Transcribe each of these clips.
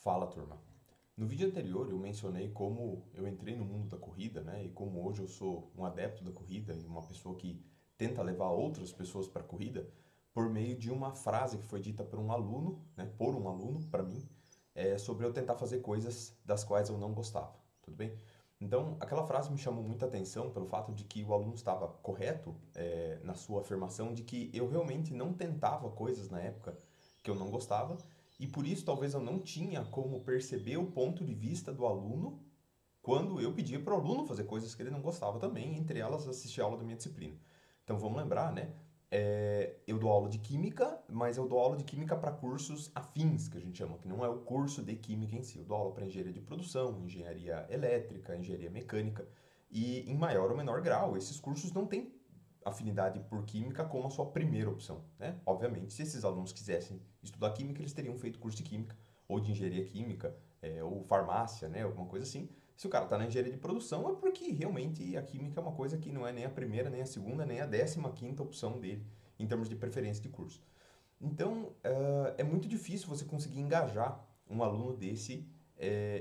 Fala, turma. No vídeo anterior eu mencionei como eu entrei no mundo da corrida, né? E como hoje eu sou um adepto da corrida e uma pessoa que tenta levar outras pessoas para a corrida por meio de uma frase que foi dita por um aluno, né? Por um aluno, para mim, sobre eu tentar fazer coisas das quais eu não gostava, tudo bem? Então, aquela frase me chamou muita atenção pelo fato de que o aluno estava correto, na sua afirmação de que eu realmente não tentava coisas na época que eu não gostava e por isso talvez eu não tinha como perceber o ponto de vista do aluno quando eu pedia para o aluno fazer coisas que ele não gostava também, entre elas assistir a aula da minha disciplina. Então vamos lembrar, né? Eu dou aula de química, mas eu dou aula de química para cursos afins, que a gente chama, que não é o curso de química em si. Eu dou aula para engenharia de produção, engenharia elétrica, engenharia mecânica, e em maior ou menor grau, esses cursos não têm afinidade por química como a sua primeira opção, né? Obviamente, se esses alunos quisessem estudar química, eles teriam feito curso de química, ou de engenharia química, ou farmácia, né? Alguma coisa assim. Se o cara está na engenharia de produção, é porque realmente a química é uma coisa que não é nem a primeira, nem a segunda, nem a 15ª opção dele, em termos de preferência de curso. Então, é muito difícil você conseguir engajar um aluno desse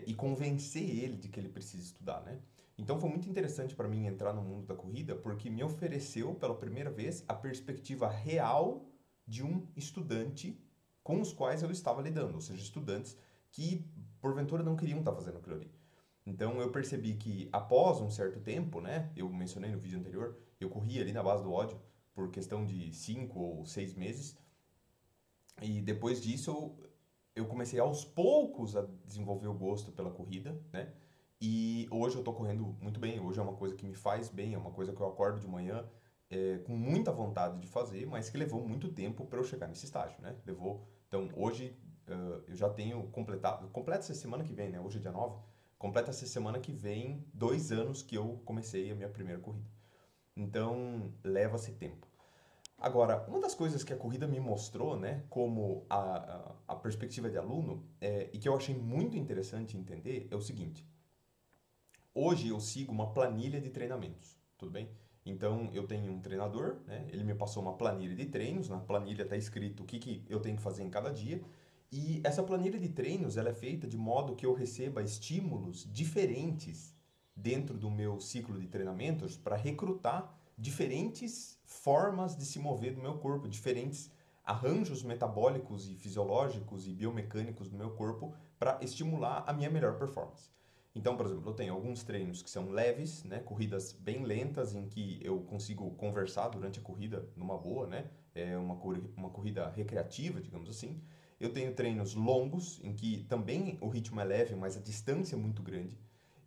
e convencer ele de que ele precisa estudar, né? Então, foi muito interessante para mim entrar no mundo da corrida, porque me ofereceu pela primeira vez a perspectiva real de um estudante com os quais eu estava lidando, ou seja, estudantes que porventura não queriam estar fazendo aquilo ali. Então eu percebi que após um certo tempo, né, eu mencionei no vídeo anterior, eu corri ali na base do ódio por questão de 5 ou 6 meses, e depois disso eu comecei aos poucos a desenvolver o gosto pela corrida, né? E hoje eu estou correndo muito bem, hoje é uma coisa que me faz bem, é uma coisa que eu acordo de manhã com muita vontade de fazer, mas que levou muito tempo para eu chegar nesse estágio, né? Então hoje eu já tenho completado, completa essa semana que vem, né? Hoje é dia 9, completa essa semana que vem 2 anos que eu comecei a minha primeira corrida. Então leva-se tempo. Agora, uma das coisas que a corrida me mostrou, né, como a perspectiva de aluno, e que eu achei muito interessante entender, é o seguinte: hoje eu sigo uma planilha de treinamentos, tudo bem? Então eu tenho um treinador, né, ele me passou uma planilha de treinos, na planilha está escrito o que eu tenho que fazer em cada dia, e essa planilha de treinos ela é feita de modo que eu receba estímulos diferentes dentro do meu ciclo de treinamentos para recrutar diferentes formas de se mover do meu corpo, diferentes arranjos metabólicos e fisiológicos e biomecânicos do meu corpo para estimular a minha melhor performance. Então, por exemplo, eu tenho alguns treinos que são leves, né, corridas bem lentas em que eu consigo conversar durante a corrida numa boa, né, uma corrida recreativa, digamos assim. Eu tenho treinos longos em que também o ritmo é leve, mas a distância é muito grande.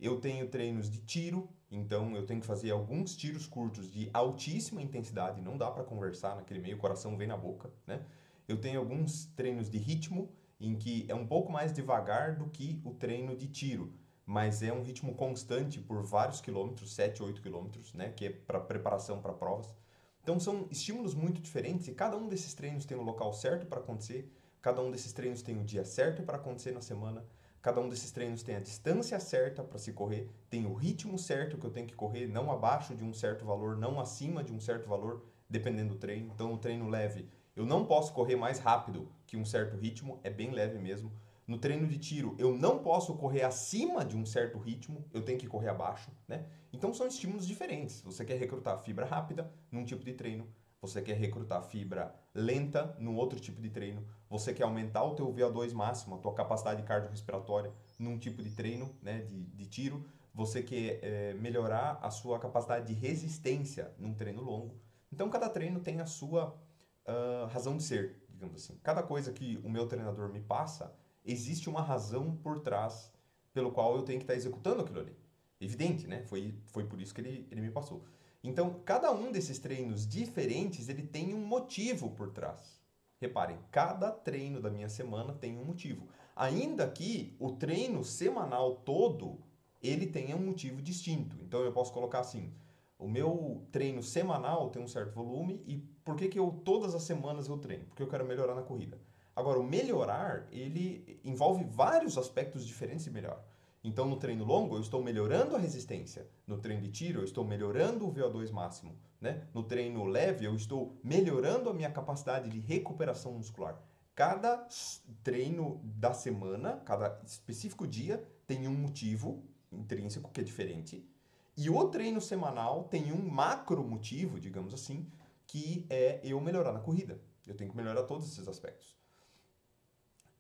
Eu tenho treinos de tiro, então eu tenho que fazer alguns tiros curtos de altíssima intensidade, não dá para conversar naquele meio, o coração vem na boca, né? Eu tenho alguns treinos de ritmo, em que é um pouco mais devagar do que o treino de tiro, mas é um ritmo constante por vários quilômetros, 7, 8 quilômetros, né? Que é para preparação para provas. Então são estímulos muito diferentes e cada um desses treinos tem o local certo para acontecer, cada um desses treinos tem o dia certo para acontecer na semana, cada um desses treinos tem a distância certa para se correr, tem o ritmo certo que eu tenho que correr, não abaixo de um certo valor, não acima de um certo valor, dependendo do treino. Então, o treino leve, eu não posso correr mais rápido que um certo ritmo, é bem leve mesmo. No treino de tiro, eu não posso correr acima de um certo ritmo, eu tenho que correr abaixo, né? Então são estímulos diferentes. Você quer recrutar fibra rápida num tipo de treino, você quer recrutar fibra lenta num outro tipo de treino, você quer aumentar o teu VO2 máximo, a tua capacidade cardiorrespiratória num tipo de treino, né, de tiro, você quer melhorar a sua capacidade de resistência num treino longo. Então cada treino tem a sua razão de ser, digamos assim. Cada coisa que o meu treinador me passa, existe uma razão por trás pelo qual eu tenho que estar executando aquilo ali. Evidente, né? Foi por isso que ele me passou. Então, cada um desses treinos diferentes, ele tem um motivo por trás. Reparem, cada treino da minha semana tem um motivo. Ainda que o treino semanal todo, ele tenha um motivo distinto. Então, eu posso colocar assim, o meu treino semanal tem um certo volume e por que eu todas as semanas eu treino? Porque eu quero melhorar na corrida. Agora, o melhorar, ele envolve vários aspectos diferentes de melhor. Então, no treino longo, eu estou melhorando a resistência. No treino de tiro, eu estou melhorando o VO2 máximo. Né? No treino leve, eu estou melhorando a minha capacidade de recuperação muscular. Cada treino da semana, cada específico dia, tem um motivo intrínseco que é diferente. E o treino semanal tem um macro motivo, digamos assim, que é eu melhorar na corrida. Eu tenho que melhorar todos esses aspectos.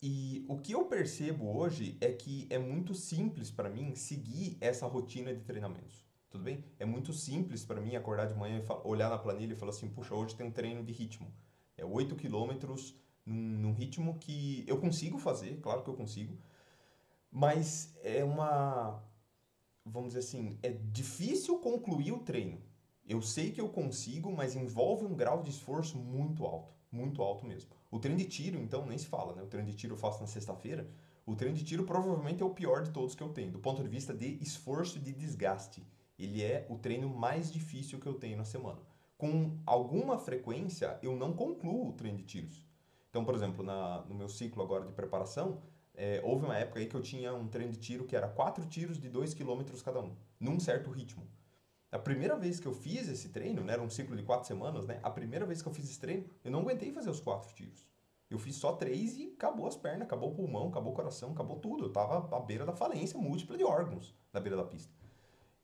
E o que eu percebo hoje é que é muito simples para mim seguir essa rotina de treinamentos. Tudo bem? É muito simples para mim acordar de manhã e olhar na planilha e falar assim: puxa, hoje tem um treino de ritmo. É 8 quilômetros num ritmo que eu consigo fazer, claro que eu consigo, mas é uma, vamos dizer assim, é difícil concluir o treino. Eu sei que eu consigo, mas envolve um grau de esforço muito alto mesmo. O treino de tiro, então, nem se fala, né? O treino de tiro eu faço na sexta-feira. O treino de tiro provavelmente é o pior de todos que eu tenho, do ponto de vista de esforço e de desgaste. Ele é o treino mais difícil que eu tenho na semana. Com alguma frequência, eu não concluo o treino de tiros. Então, por exemplo, no meu ciclo agora de preparação, houve uma época aí que eu tinha um treino de tiro que era 4 tiros de 2 quilômetros cada um, num certo ritmo. A primeira vez que eu fiz esse treino, né, era um ciclo de 4 semanas, né? A primeira vez que eu fiz esse treino, eu não aguentei fazer os 4 tiros. Eu fiz só 3 e acabou as pernas, acabou o pulmão, acabou o coração, acabou tudo. Eu tava à beira da falência múltipla de órgãos na beira da pista.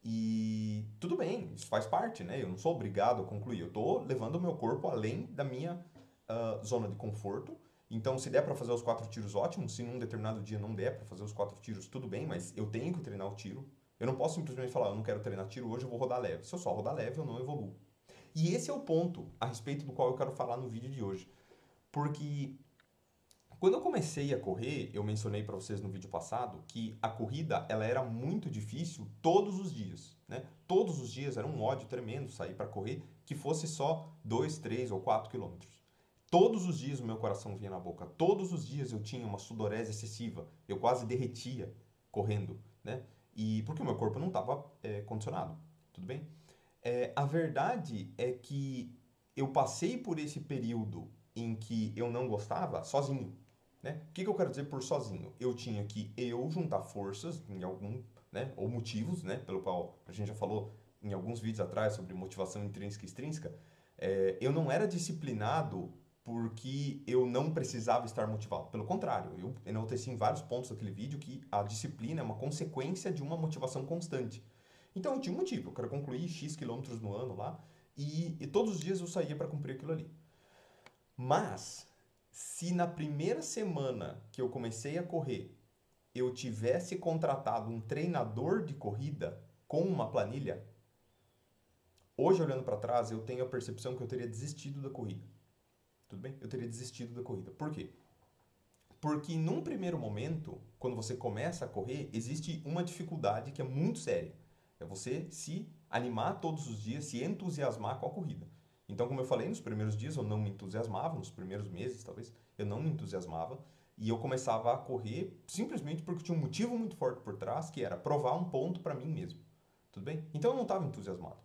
E tudo bem, isso faz parte, né? Eu não sou obrigado a concluir. Eu tô levando o meu corpo além da minha zona de conforto. Então, se der para fazer os 4 tiros, ótimo. Se num determinado dia não der para fazer os 4 tiros, tudo bem, mas eu tenho que treinar o tiro. Eu não posso simplesmente falar, eu não quero treinar tiro hoje, eu vou rodar leve. Se eu só rodar leve, eu não evoluo. E esse é o ponto a respeito do qual eu quero falar no vídeo de hoje. Porque quando eu comecei a correr, eu mencionei para vocês no vídeo passado que a corrida ela era muito difícil todos os dias, né? Todos os dias era um ódio tremendo sair para correr que fosse só 2, 3 ou 4 quilômetros. Todos os dias o meu coração vinha na boca, todos os dias eu tinha uma sudorese excessiva, eu quase derretia correndo, né? E porque o meu corpo não estava condicionado, tudo bem? A verdade é que eu passei por esse período em que eu não gostava sozinho, né? O que, que eu quero dizer por sozinho? Eu tinha que juntar forças em algum, né, ou motivos, né, pelo qual a gente já falou em alguns vídeos atrás sobre motivação intrínseca e extrínseca. Eu não era disciplinado porque eu não precisava estar motivado. Pelo contrário, eu enalteci em vários pontos daquele vídeo que a disciplina é uma consequência de uma motivação constante. Então eu tinha um motivo, eu quero concluir X quilômetros no ano lá, e todos os dias eu saía para cumprir aquilo ali. Mas, se na primeira semana que eu comecei a correr, eu tivesse contratado um treinador de corrida com uma planilha, hoje olhando para trás, eu tenho a percepção que eu teria desistido da corrida. Tudo bem? Eu teria desistido da corrida. Por quê? Porque num primeiro momento, quando você começa a correr, existe uma dificuldade que é muito séria. É você se animar todos os dias, se entusiasmar com a corrida. Então, como eu falei, nos primeiros dias eu não me entusiasmava, nos primeiros meses talvez, eu não me entusiasmava. E eu começava a correr simplesmente porque tinha um motivo muito forte por trás, que era provar um ponto para mim mesmo. Tudo bem? Então eu não estava entusiasmado.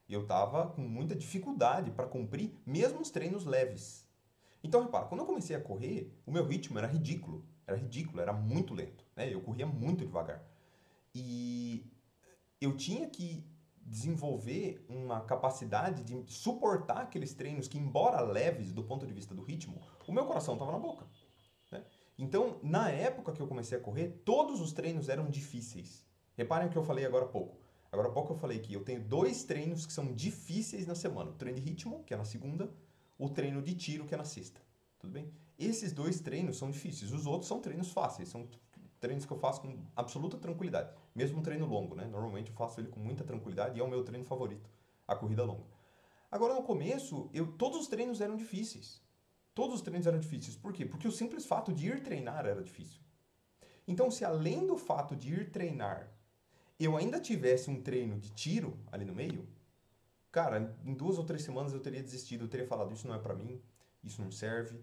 Eu estava com muita dificuldade para cumprir mesmo os treinos leves. Então, repara, quando eu comecei a correr, o meu ritmo era ridículo. Era ridículo, era muito lento. Né? Eu corria muito devagar. E eu tinha que desenvolver uma capacidade de suportar aqueles treinos que, embora leves do ponto de vista do ritmo, o meu coração estava na boca. Né? Então, na época que eu comecei a correr, todos os treinos eram difíceis. Reparem o que eu falei agora há pouco. Agora há pouco eu falei que eu tenho 2 treinos que são difíceis na semana. O treino de ritmo, que é na segunda, o treino de tiro, que é na sexta. Tudo bem? Esses 2 treinos são difíceis. Os outros são treinos fáceis. São treinos que eu faço com absoluta tranquilidade. Mesmo um treino longo, né? Normalmente eu faço ele com muita tranquilidade e é o meu treino favorito, a corrida longa. Agora, no começo, todos os treinos eram difíceis. Todos os treinos eram difíceis. Por quê? Porque o simples fato de ir treinar era difícil. Então, se além do fato de ir treinar, eu ainda tivesse um treino de tiro ali no meio, cara, em 2 ou 3 semanas eu teria desistido, eu teria falado, isso não é pra mim, isso não serve,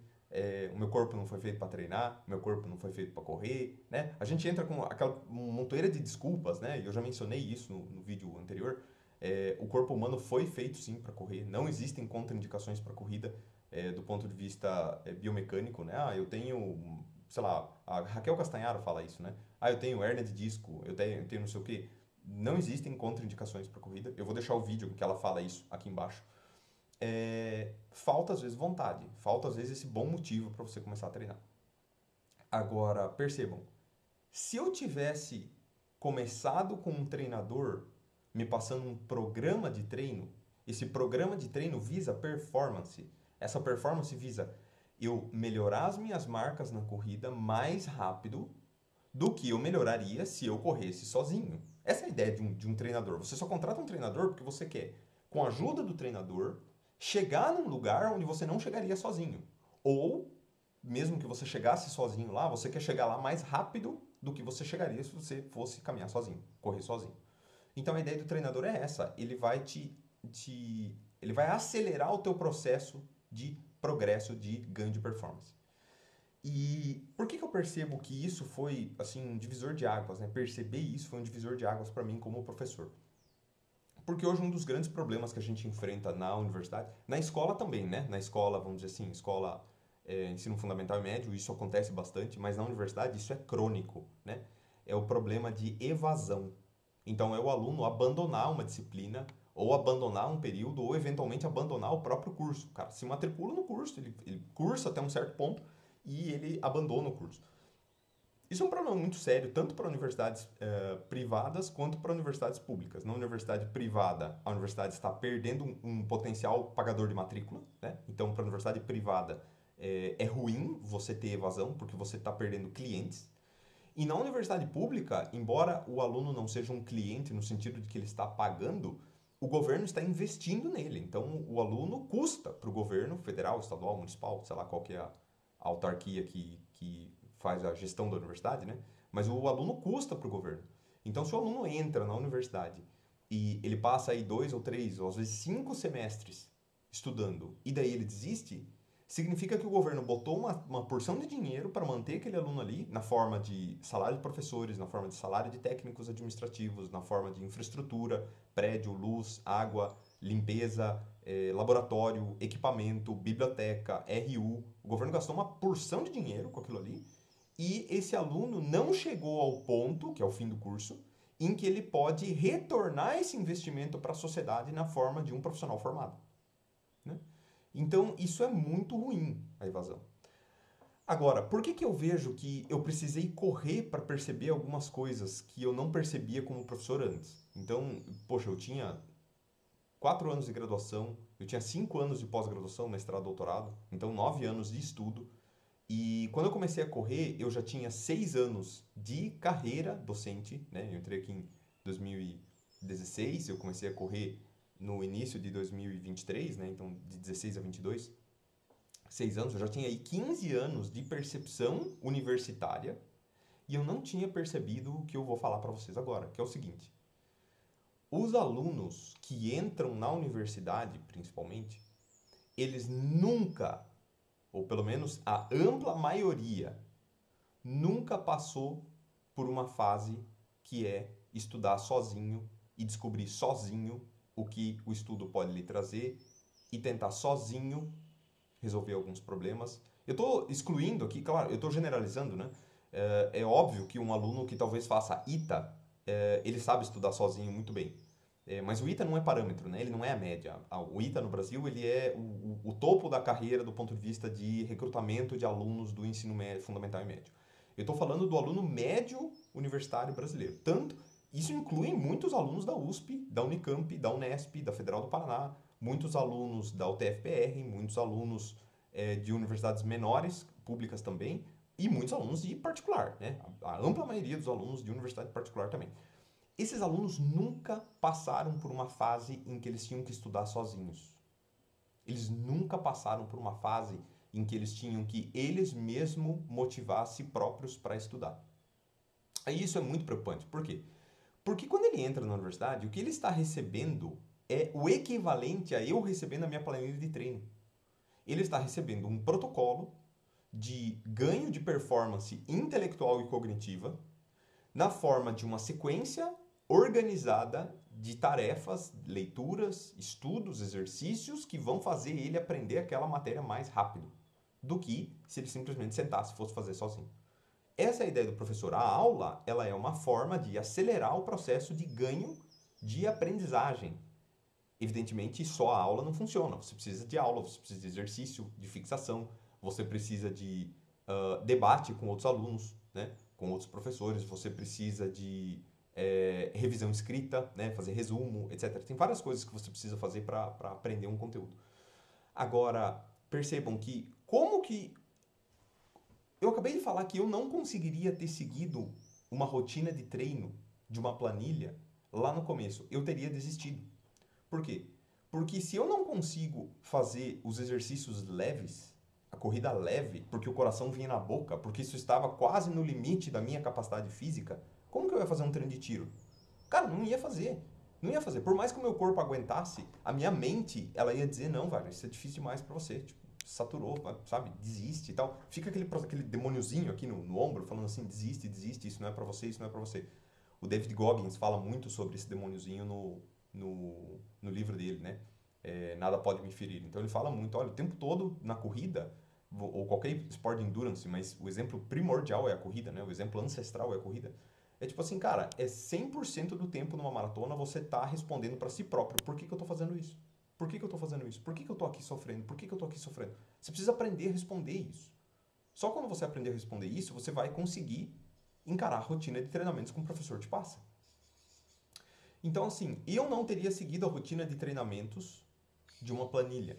o meu corpo não foi feito para treinar, o meu corpo não foi feito para correr, né? A gente entra com aquela montoeira de desculpas, né? E eu já mencionei isso no vídeo anterior. O corpo humano foi feito sim para correr, não existem contraindicações para corrida do ponto de vista biomecânico, né? Ah, eu tenho, sei lá, a Raquel Castanharo fala isso, né? Ah, eu tenho hérnia de disco, eu tenho não sei o quê. Não existem contraindicações para corrida. Eu vou deixar o vídeo que ela fala isso aqui embaixo. falta às vezes vontade, falta às vezes esse bom motivo para você começar a treinar. Agora, percebam, se eu tivesse começado com um treinador me passando um programa de treino, esse programa de treino visa performance. Essa performance visa eu melhorar as minhas marcas na corrida mais rápido do que eu melhoraria se eu corresse sozinho. Essa é a ideia de um treinador. Você só contrata um treinador porque você quer, com a ajuda do treinador, chegar num lugar onde você não chegaria sozinho. Ou, mesmo que você chegasse sozinho lá, você quer chegar lá mais rápido do que você chegaria se você fosse caminhar sozinho, correr sozinho. Então a ideia do treinador é essa. Ele vai ele vai acelerar o teu processo de progresso, de ganho de performance. E por que eu percebo que isso foi assim um divisor de águas, né? Perceber isso foi um divisor de águas para mim como professor. Porque hoje um dos grandes problemas que a gente enfrenta na universidade, na escola também, né? Na escola, vamos dizer assim, escola, ensino fundamental e médio, isso acontece bastante, mas na universidade isso é crônico, né? É o problema de evasão. Então é o aluno abandonar uma disciplina, ou abandonar um período, ou eventualmente abandonar o próprio curso. O cara se matricula no curso, ele cursa até um certo ponto e ele abandona o curso. Isso é um problema muito sério, tanto para universidades privadas quanto para universidades públicas. Na universidade privada, a universidade está perdendo um potencial pagador de matrícula, né? Então, para a universidade privada, é ruim você ter evasão, porque você está perdendo clientes. E na universidade pública, embora o aluno não seja um cliente no sentido de que ele está pagando, o governo está investindo nele. Então, o aluno custa para o governo federal, estadual, municipal, sei lá qual que é a autarquia que faz a gestão da universidade, né? Mas o aluno custa para o governo. Então, se o aluno entra na universidade e ele passa aí 2 ou 3, ou às vezes 5 semestres estudando, e daí ele desiste, significa que o governo botou uma porção de dinheiro para manter aquele aluno ali, na forma de salário de professores, na forma de salário de técnicos administrativos, na forma de infraestrutura, prédio, luz, água, limpeza, laboratório, equipamento, biblioteca, RU. O governo gastou uma porção de dinheiro com aquilo ali e esse aluno não chegou ao ponto, que é o fim do curso, em que ele pode retornar esse investimento para a sociedade na forma de um profissional formado, né? Então, isso é muito ruim, a evasão. Agora, por que eu vejo que eu precisei correr para perceber algumas coisas que eu não percebia como professor antes? Então, poxa, eu tinha 4 anos de graduação, eu tinha 5 anos de pós-graduação, mestrado, doutorado, então 9 anos de estudo. E quando eu comecei a correr, eu já tinha 6 anos de carreira docente, né? Eu entrei aqui em 2016, eu comecei a correr no início de 2023, né? Então de 16 a 22, 6 anos, eu já tinha aí 15 anos de percepção universitária e eu não tinha percebido o que eu vou falar para vocês agora, que é o seguinte: os alunos que entram na universidade, principalmente, eles nunca, ou pelo menos a ampla maioria, nunca passou por uma fase que é estudar sozinho e descobrir sozinho o que o estudo pode lhe trazer e tentar sozinho resolver alguns problemas. Eu estou excluindo aqui, claro, eu estou generalizando, né? É óbvio que um aluno que talvez faça ITA, ele sabe estudar sozinho muito bem. Mas o ITA não é parâmetro, né? Ele não é a média. O ITA no Brasil ele é o topo da carreira do ponto de vista de recrutamento de alunos do ensino médio, fundamental e médio. Eu estou falando do aluno médio universitário brasileiro. Tanto, isso inclui muitos alunos da USP, da Unicamp, da Unesp, da Federal do Paraná, muitos alunos da UTFPR, muitos alunos de universidades menores, públicas também, e muitos alunos de particular, né? A ampla maioria dos alunos de universidade particular também. Esses alunos nunca passaram por uma fase em que eles tinham que estudar sozinhos. Eles nunca passaram por uma fase em que eles tinham que eles mesmos motivar a si próprios para estudar. Aí isso é muito preocupante. Por quê? Porque quando ele entra na universidade, o que ele está recebendo é o equivalente a eu recebendo a minha planilha de treino. Ele está recebendo um protocolo de ganho de performance intelectual e cognitiva na forma de uma sequência organizada de tarefas, leituras, estudos, exercícios que vão fazer ele aprender aquela matéria mais rápido do que se ele simplesmente sentasse e fosse fazer sozinho. Essa é a ideia do professor. A aula, ela é uma forma de acelerar o processo de ganho de aprendizagem. Evidentemente, só a aula não funciona. Você precisa de aula, você precisa de exercício, de fixação, você precisa de debate com outros alunos, né? Com outros professores, você precisa de revisão escrita, né? Fazer resumo, etc. Tem várias coisas que você precisa fazer para aprender um conteúdo. Agora, percebam que como que... Eu acabei de falar que eu não conseguiria ter seguido uma rotina de treino de uma planilha lá no começo. Eu teria desistido. Por quê? Porque se eu não consigo fazer os exercícios leves, a corrida leve, porque o coração vinha na boca, porque isso estava quase no limite da minha capacidade física, como que eu ia fazer um treino de tiro? Cara, não ia fazer. Não ia fazer. Por mais que o meu corpo aguentasse, a minha mente, ela ia dizer, não, velho, isso é difícil demais pra você. Tipo, saturou, sabe? Desiste e tal. Fica aquele demôniozinho aqui no ombro falando assim, desiste, desiste, isso não é pra você, isso não é pra você. O David Goggins fala muito sobre esse demôniozinho no livro dele, né? Nada pode me ferir. Então ele fala muito, olha, o tempo todo na corrida, ou qualquer esporte de endurance, mas o exemplo primordial é a corrida, né? O exemplo ancestral é a corrida. É tipo assim, cara, 100% do tempo numa maratona você tá respondendo para si próprio. Por que que eu tô fazendo isso? Por que que eu tô fazendo isso? Por que que eu tô aqui sofrendo? Por que que eu tô aqui sofrendo? Você precisa aprender a responder isso. Só quando você aprender a responder isso, você vai conseguir encarar a rotina de treinamentos que o professor te passa. Então, assim, eu não teria seguido a rotina de treinamentos de uma planilha.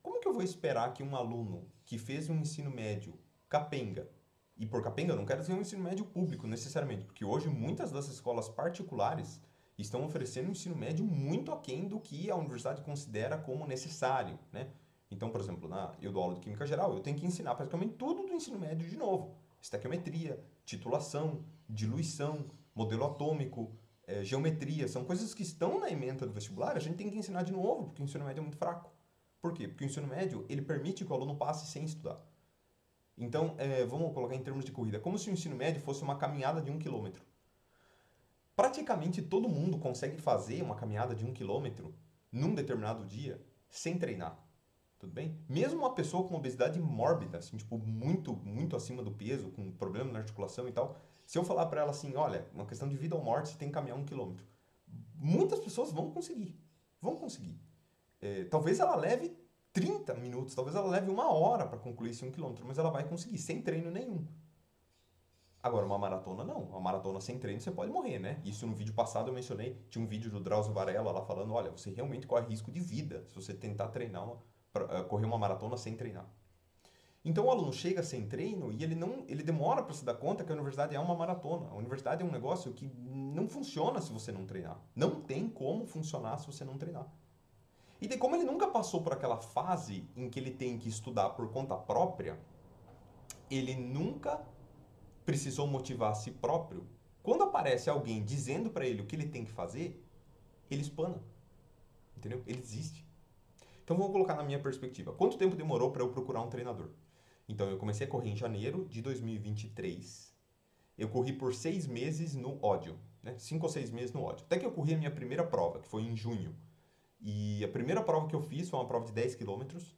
Como que eu vou esperar que um aluno que fez um ensino médio capenga, e por capenga eu não quero dizer um ensino médio público necessariamente, porque hoje muitas das escolas particulares estão oferecendo um ensino médio muito aquém do que a universidade considera como necessário, né? Então, por exemplo, eu dou aula de Química Geral, eu tenho que ensinar praticamente tudo do ensino médio de novo. Estequiometria, titulação, diluição, modelo atômico, geometria, são coisas que estão na ementa do vestibular, a gente tem que ensinar de novo, porque o ensino médio é muito fraco. Por quê? Porque o ensino médio, ele permite que o aluno passe sem estudar. Então, vamos colocar em termos de corrida, como se o ensino médio fosse uma caminhada de 1 quilômetro. Praticamente todo mundo consegue fazer uma caminhada de 1 quilômetro num determinado dia sem treinar. Tudo bem? Mesmo uma pessoa com obesidade mórbida, assim, tipo, muito, muito acima do peso, com problema na articulação e tal, se eu falar para ela assim, olha, uma questão de vida ou morte, você tem que caminhar 1 quilômetro. Muitas pessoas vão conseguir. Vão conseguir. Talvez ela leve 30 minutos, talvez ela leve 1 hora para concluir esse 1 quilômetro, mas ela vai conseguir, sem treino nenhum. Agora, uma maratona não. Uma maratona sem treino você pode morrer, né? Isso no vídeo passado eu mencionei, tinha um vídeo do Drauzio Varela lá falando, olha, você realmente corre risco de vida se você tentar treinar, correr uma maratona sem treinar. Então o aluno chega sem treino e ele demora para se dar conta que a universidade é uma maratona. A universidade é um negócio que não funciona se você não treinar. Não tem como funcionar se você não treinar. E daí, como ele nunca passou por aquela fase em que ele tem que estudar por conta própria, ele nunca precisou motivar a si próprio. Quando aparece alguém dizendo para ele o que ele tem que fazer, ele espana. Entendeu? Ele desiste. Então vamos colocar na minha perspectiva. Quanto tempo demorou para eu procurar um treinador? Então eu comecei a correr em janeiro de 2023. Eu corri por 6 meses no ódio, né? 5 ou 6 meses no ódio. Até que eu corri a minha primeira prova, que foi em junho. E a primeira prova que eu fiz foi uma prova de 10 quilômetros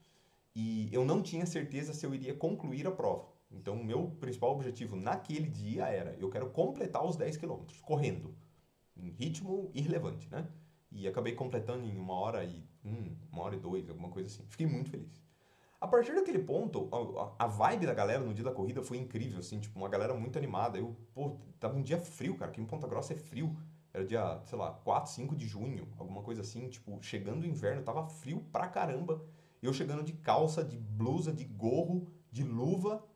e eu não tinha certeza se eu iria concluir a prova. Então, o meu principal objetivo naquele dia era, eu quero completar os 10 quilômetros, correndo, em ritmo irrelevante, né? E acabei completando em 1 hora e 2, alguma coisa assim. Fiquei muito feliz. A partir daquele ponto, a vibe da galera no dia da corrida foi incrível, assim, tipo, uma galera muito animada. Tava um dia frio, cara, aqui em Ponta Grossa é frio. Era dia, sei lá, 4, 5 de junho, alguma coisa assim, tipo, chegando o inverno, tava frio pra caramba. Eu chegando de calça, de blusa, de gorro, de luva.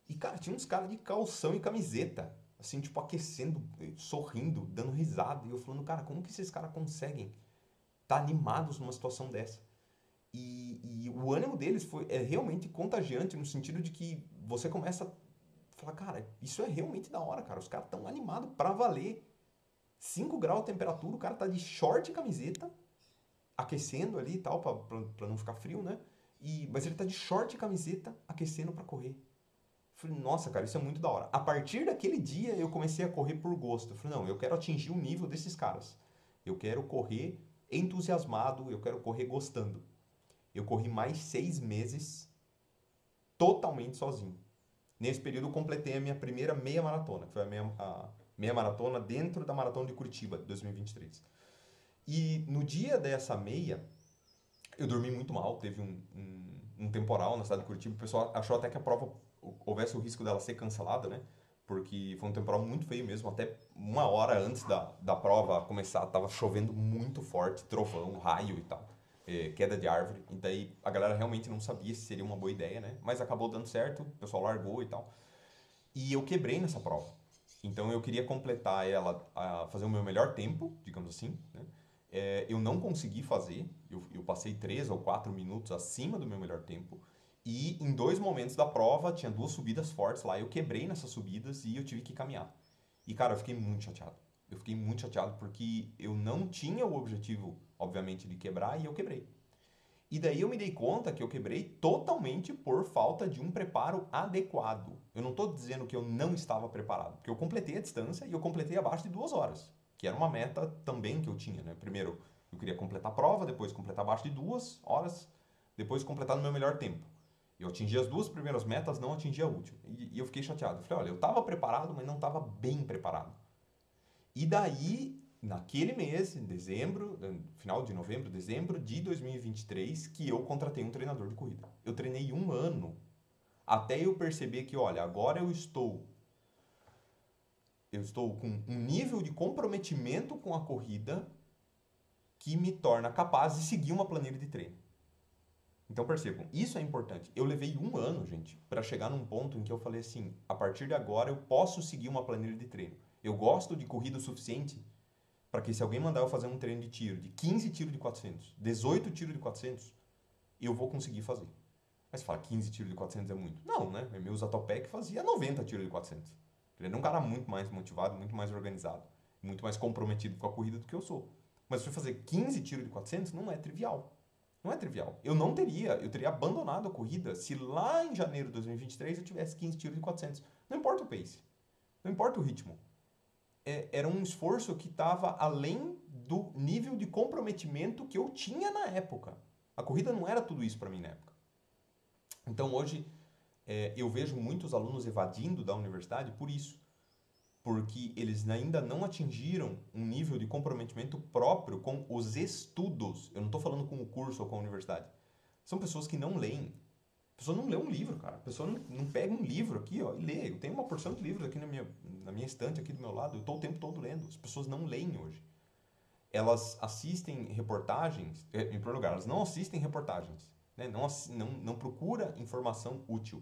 E, cara, tinha uns caras de calção e camiseta, assim, tipo, aquecendo, sorrindo, dando risada. E eu falando, cara, como que esses caras conseguem estar animados numa situação dessa? E o ânimo deles é realmente contagiante no sentido de que você começa a falar, cara, isso é realmente da hora, cara. Os caras estão animados pra valer. 5 graus de temperatura, o cara tá de short e camiseta, aquecendo ali e tal, pra não ficar frio, né? Mas ele tá de short e camiseta, aquecendo pra correr. Falei, nossa, cara, isso é muito da hora. A partir daquele dia eu comecei a correr por gosto. Eu falei, não, eu quero atingir o nível desses caras. Eu quero correr entusiasmado, eu quero correr gostando. Eu corri mais 6 meses totalmente sozinho. Nesse período eu completei a minha primeira meia maratona, que foi a meia maratona dentro da maratona de Curitiba, de 2023. E no dia dessa meia, eu dormi muito mal, teve um temporal na cidade de Curitiba, o pessoal achou até que a prova houvesse o risco dela ser cancelada, né? Porque foi um temporal muito feio mesmo, até uma hora antes da prova começar, tava chovendo muito forte, trovão, raio e tal, queda de árvore, e daí a galera realmente não sabia se seria uma boa ideia, né? Mas acabou dando certo, o pessoal largou e tal. E eu quebrei nessa prova. Então eu queria completar ela, fazer o meu melhor tempo, digamos assim, né? Eu não consegui fazer, eu passei 3 ou 4 minutos acima do meu melhor tempo. E em 2 momentos da prova, tinha 2 subidas fortes lá, eu quebrei nessas subidas e eu tive que caminhar. E cara, eu fiquei muito chateado. Eu fiquei muito chateado porque eu não tinha o objetivo, obviamente, de quebrar e eu quebrei. E daí eu me dei conta que eu quebrei totalmente por falta de um preparo adequado. Eu não estou dizendo que eu não estava preparado, porque eu completei a distância e eu completei abaixo de 2 horas, que era uma meta também que eu tinha, né? Primeiro, eu queria completar a prova, depois completar abaixo de 2 horas, depois completar no meu melhor tempo. Eu atingi as 2 primeiras metas, não atingi a última. E eu fiquei chateado. Eu falei, olha, eu estava preparado, mas não estava bem preparado. E daí, naquele mês, em dezembro, final de novembro, dezembro de 2023, que eu contratei um treinador de corrida. Eu treinei um ano até eu perceber que, olha, agora eu estou com um nível de comprometimento com a corrida que me torna capaz de seguir uma planilha de treino. Então percebam, isso é importante. Eu levei um ano, gente, para chegar num ponto em que eu falei assim: a partir de agora eu posso seguir uma planilha de treino. Eu gosto de corrida o suficiente para que se alguém mandar eu fazer um treino de tiro, de 15 tiros de 400, 18 tiros de 400, eu vou conseguir fazer. Mas você fala, 15 tiros de 400 é muito? Não, né? Meu Zatopek fazia 90 tiros de 400. Ele era um cara muito mais motivado, muito mais organizado, muito mais comprometido com a corrida do que eu sou. Mas se eu fazer 15 tiros de 400, não é trivial. Não é trivial. Eu teria abandonado a corrida se lá em janeiro de 2023 eu tivesse 15 tiros de 400. Não importa o pace, não importa o ritmo, era um esforço que estava além do nível de comprometimento que eu tinha na época. A corrida não era tudo isso para mim na época. Então hoje eu vejo muitos alunos evadindo da universidade por isso. Porque eles ainda não atingiram um nível de comprometimento próprio com os estudos. Eu não estou falando com o curso ou com a universidade. São pessoas que não leem. A pessoa não lê um livro, cara. A pessoa não pega um livro aqui, ó, e lê. Eu tenho uma porção de livros aqui na minha estante aqui do meu lado. Eu estou o tempo todo lendo. As pessoas não leem hoje. Elas assistem reportagens, em primeiro lugar, elas não assistem reportagens, né? Não procura informação útil.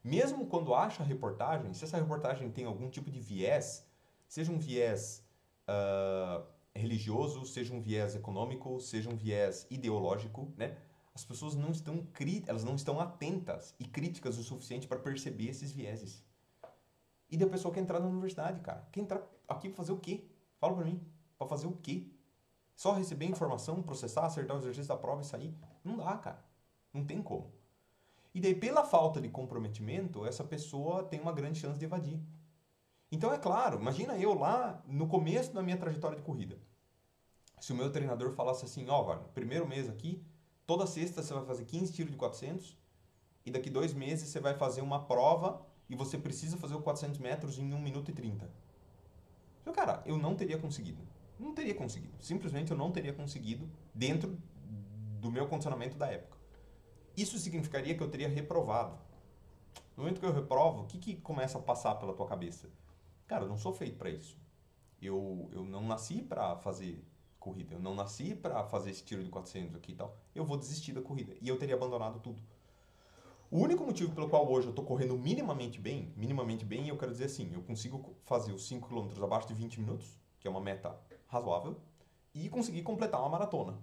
Mesmo quando acha a reportagem, se essa reportagem tem algum tipo de viés, seja um viés religioso, seja um viés econômico, seja um viés ideológico, né? As pessoas elas não estão atentas e críticas o suficiente para perceber esses vieses. E daí a pessoa quer entrar na universidade, cara. Quer entrar aqui para fazer o quê? Fala para mim. Para fazer o quê? Só receber informação, processar, acertar o exercício da prova e sair? Não dá, cara. Não tem como. E daí, pela falta de comprometimento, essa pessoa tem uma grande chance de evadir. Então, é claro, imagina eu lá no começo da minha trajetória de corrida. Se o meu treinador falasse assim, ó, Wagner, primeiro mês aqui, toda sexta você vai fazer 15 tiros de 400 e daqui 2 meses você vai fazer uma prova e você precisa fazer o 400 metros em 1 minuto e 30. Então, cara, eu não teria conseguido. Não teria conseguido. Simplesmente eu não teria conseguido dentro do meu condicionamento da época. Isso significaria que eu teria reprovado. No momento que eu reprovo, o que começa a passar pela tua cabeça? Cara, eu não sou feito para isso. Eu não nasci para fazer corrida. Eu não nasci para fazer esse tiro de 400 aqui e tal. Eu vou desistir da corrida. E eu teria abandonado tudo. O único motivo pelo qual hoje eu estou correndo minimamente bem, eu quero dizer assim, eu consigo fazer os 5 km abaixo de 20 minutos, que é uma meta razoável, e conseguir completar uma maratona,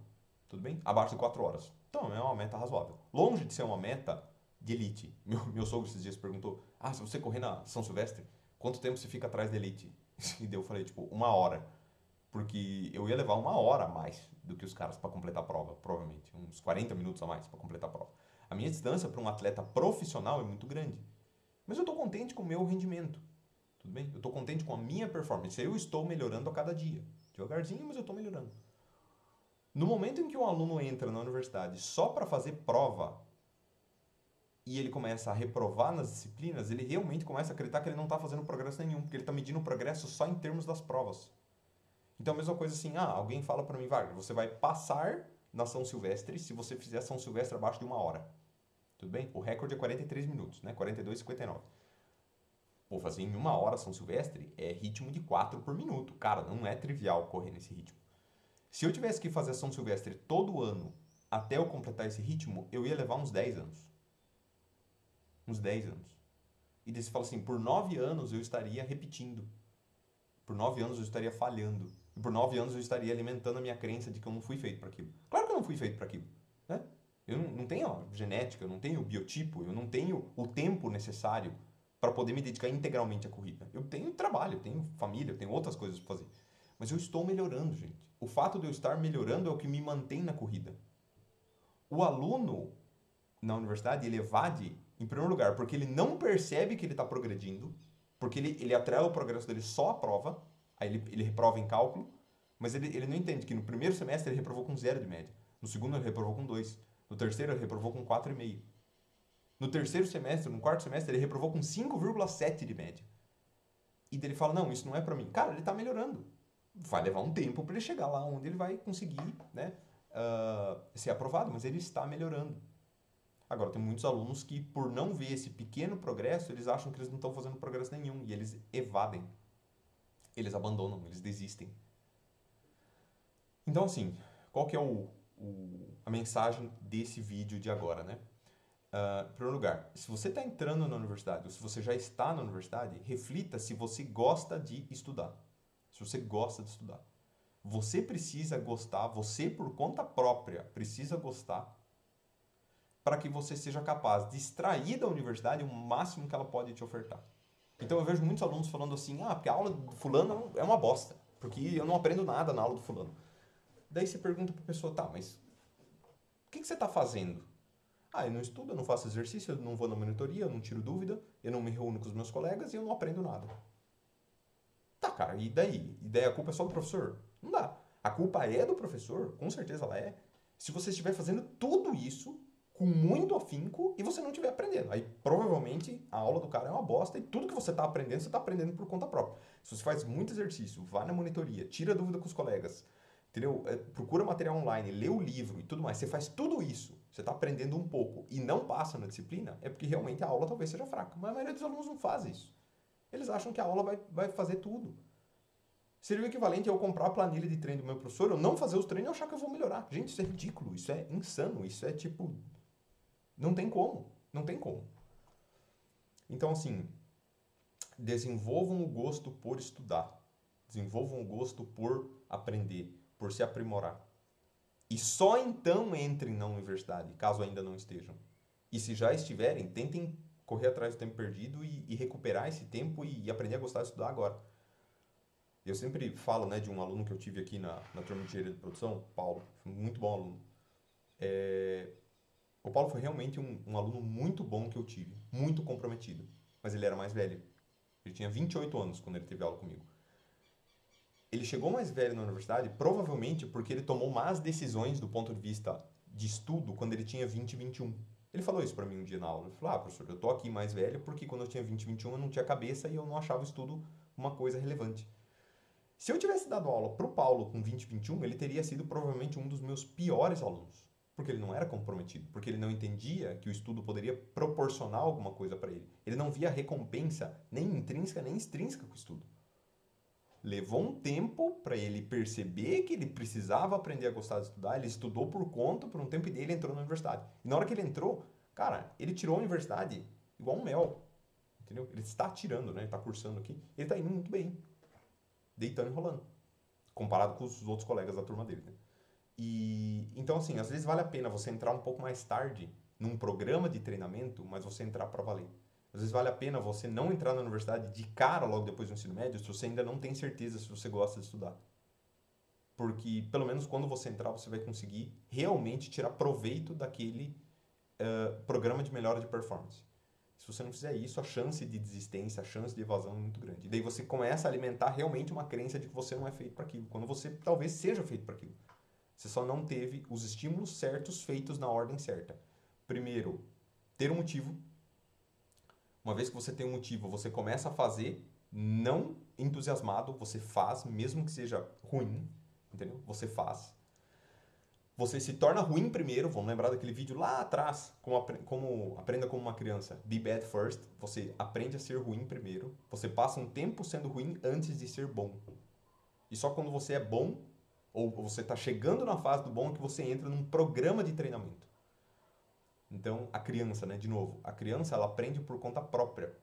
tudo bem? Abaixo de 4 horas. Então, é uma meta razoável. Longe de ser uma meta de elite. Meu sogro esses dias perguntou, se você correr na São Silvestre, quanto tempo você fica atrás da elite? E daí eu falei, tipo, 1 hora. Porque eu ia levar 1 hora a mais do que os caras para completar a prova, provavelmente. Uns 40 minutos a mais para completar a prova. A minha distância para um atleta profissional é muito grande. Mas eu estou contente com o meu rendimento. Tudo bem? Eu estou contente com a minha performance. Eu estou melhorando a cada dia. Devagarzinho, mas eu estou melhorando. No momento em que um aluno entra na universidade só para fazer prova e ele começa a reprovar nas disciplinas, ele realmente começa a acreditar que ele não está fazendo progresso nenhum, porque ele está medindo o progresso só em termos das provas. Então, a mesma coisa assim, alguém fala para mim, Wagner, você vai passar na São Silvestre se você fizer São Silvestre abaixo de 1 hora. Tudo bem? O recorde é 43 minutos, né? 42,59. Pô, fazer em 1 hora São Silvestre é ritmo de 4 por minuto. Cara, não é trivial correr nesse ritmo. Se eu tivesse que fazer São Silvestre todo ano até eu completar esse ritmo, eu ia levar uns 10 anos. Uns 10 anos. E daí você fala assim, por 9 anos eu estaria repetindo. Por 9 anos eu estaria falhando. E por 9 anos eu estaria alimentando a minha crença de que eu não fui feito para aquilo. Claro que eu não fui feito para aquilo. Né? Eu não tenho a genética, eu não tenho o biotipo, eu não tenho o tempo necessário para poder me dedicar integralmente à corrida. Eu tenho trabalho, eu tenho família, eu tenho outras coisas para fazer. Mas eu estou melhorando, gente. O fato de eu estar melhorando é o que me mantém na corrida. O aluno na universidade, ele evade, em primeiro lugar, porque ele não percebe que ele está progredindo, porque ele atrela o progresso dele só à prova, aí ele reprova em cálculo, mas ele não entende que no primeiro semestre ele reprovou com 0 de média, no segundo ele reprovou com 2, no terceiro ele reprovou com 4,5. No terceiro semestre, no quarto semestre, ele reprovou com 5,7 de média. E daí ele fala, não, isso não é para mim. Cara, ele está melhorando. Vai levar um tempo para ele chegar lá onde ele vai conseguir, né, ser aprovado, mas ele está melhorando. Agora, tem muitos alunos que, por não ver esse pequeno progresso, eles acham que eles não estão fazendo progresso nenhum e eles evadem. Eles abandonam, eles desistem. Então, assim, qual que é a mensagem desse vídeo de agora, né? Em primeiro lugar, se você está entrando na universidade ou se você já está na universidade, reflita se você gosta de estudar. Se você gosta de estudar. Você precisa gostar, você por conta própria precisa gostar para que você seja capaz de extrair da universidade o máximo que ela pode te ofertar. Então eu vejo muitos alunos falando assim, porque a aula do fulano é uma bosta, porque eu não aprendo nada na aula do fulano. Daí você pergunta para a pessoa, tá, mas o que você está fazendo? Eu não estudo, eu não faço exercício, eu não vou na monitoria, eu não tiro dúvida, eu não me reúno com os meus colegas e eu não aprendo nada. Tá, cara, e daí? E daí a culpa é só do professor? Não dá. A culpa é do professor, com certeza ela é, se você estiver fazendo tudo isso com muito afinco e você não estiver aprendendo. Aí provavelmente a aula do cara é uma bosta e tudo que você está aprendendo, você está aprendendo por conta própria. Se você faz muito exercício, vai na monitoria, tira dúvida com os colegas, entendeu? Procura material online, lê o livro e tudo mais. Você faz tudo isso, você está aprendendo um pouco e não passa na disciplina, é porque realmente a aula talvez seja fraca. Mas a maioria dos alunos não faz isso. Eles acham que a aula vai fazer tudo. Seria o equivalente a eu comprar a planilha de treino do meu professor, eu não fazer os treinos e achar que eu vou melhorar. Gente, isso é ridículo, isso é insano, isso é tipo... Não tem como, não tem como. Então, assim, desenvolvam o gosto por estudar. Desenvolvam o gosto por aprender, por se aprimorar. E só então entrem na universidade, caso ainda não estejam. E se já estiverem, tentem correr atrás do tempo perdido e recuperar esse tempo e aprender a gostar de estudar agora. Eu sempre falo, né, de um aluno que eu tive aqui na turma de engenharia de produção, Paulo, foi um muito bom aluno. O Paulo foi realmente um aluno muito bom que eu tive, muito comprometido, mas ele era mais velho. Ele tinha 28 anos quando ele teve aula comigo. Ele chegou mais velho na universidade, provavelmente porque ele tomou más decisões do ponto de vista de estudo quando ele tinha 20 e 21. Ele falou isso para mim um dia na aula. Ele falou, professor, eu tô aqui mais velho porque quando eu tinha 20 e 21 eu não tinha cabeça e eu não achava o estudo uma coisa relevante. Se eu tivesse dado aula pro Paulo com 20 e 21, ele teria sido provavelmente um dos meus piores alunos. Porque ele não era comprometido, porque ele não entendia que o estudo poderia proporcionar alguma coisa para ele. Ele não via recompensa nem intrínseca nem extrínseca com o estudo. Levou um tempo para ele perceber que ele precisava aprender a gostar de estudar, ele estudou por conta, por um tempo e dele entrou na universidade. E na hora que ele entrou, cara, ele tirou a universidade igual um mel, entendeu? Ele está tirando, né? Ele está cursando aqui, ele está indo muito bem, deitando e rolando, comparado com os outros colegas da turma dele, né? E então, assim, às vezes vale a pena você entrar um pouco mais tarde num programa de treinamento, mas você entrar para valer. Às vezes vale a pena você não entrar na universidade de cara logo depois do ensino médio se você ainda não tem certeza se você gosta de estudar. Porque, pelo menos quando você entrar, você vai conseguir realmente tirar proveito daquele programa de melhora de performance. Se você não fizer isso, a chance de desistência, a chance de evasão é muito grande. E daí você começa a alimentar realmente uma crença de que você não é feito para aquilo, quando você talvez seja feito para aquilo. Você só não teve os estímulos certos feitos na ordem certa. Primeiro, ter um motivo. Uma vez que você tem um motivo, você começa a fazer, não entusiasmado, você faz, mesmo que seja ruim, entendeu? Você faz. Você se torna ruim primeiro, vamos lembrar daquele vídeo lá atrás, como aprenda como uma criança. Be bad first. Você aprende a ser ruim primeiro. Você passa um tempo sendo ruim antes de ser bom. E só quando você é bom, ou você está chegando na fase do bom, é que você entra num programa de treinamento. Então, a criança, né, de novo, a criança ela aprende por conta própria.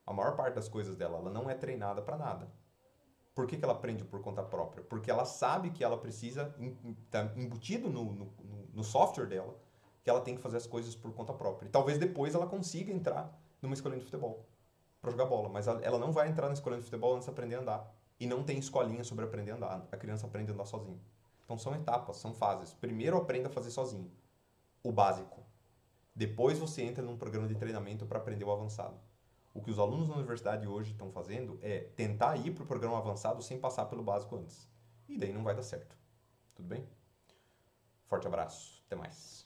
A maior parte das coisas dela, ela não é treinada para nada. Por que ela aprende por conta própria? Porque ela sabe que ela precisa, tá embutido no software dela, que ela tem que fazer as coisas por conta própria. E talvez depois ela consiga entrar numa escolinha de futebol para jogar bola, mas ela não vai entrar na escolinha de futebol antes de aprender a andar. E não tem escolinha sobre aprender a andar. A criança aprende a andar sozinha. Então são etapas, são fases. Primeiro aprenda a fazer sozinho, o básico. Depois você entra num programa de treinamento para aprender o avançado. O que os alunos na universidade hoje estão fazendo é tentar ir para o programa avançado sem passar pelo básico antes. E daí não vai dar certo. Tudo bem? Forte abraço. Até mais.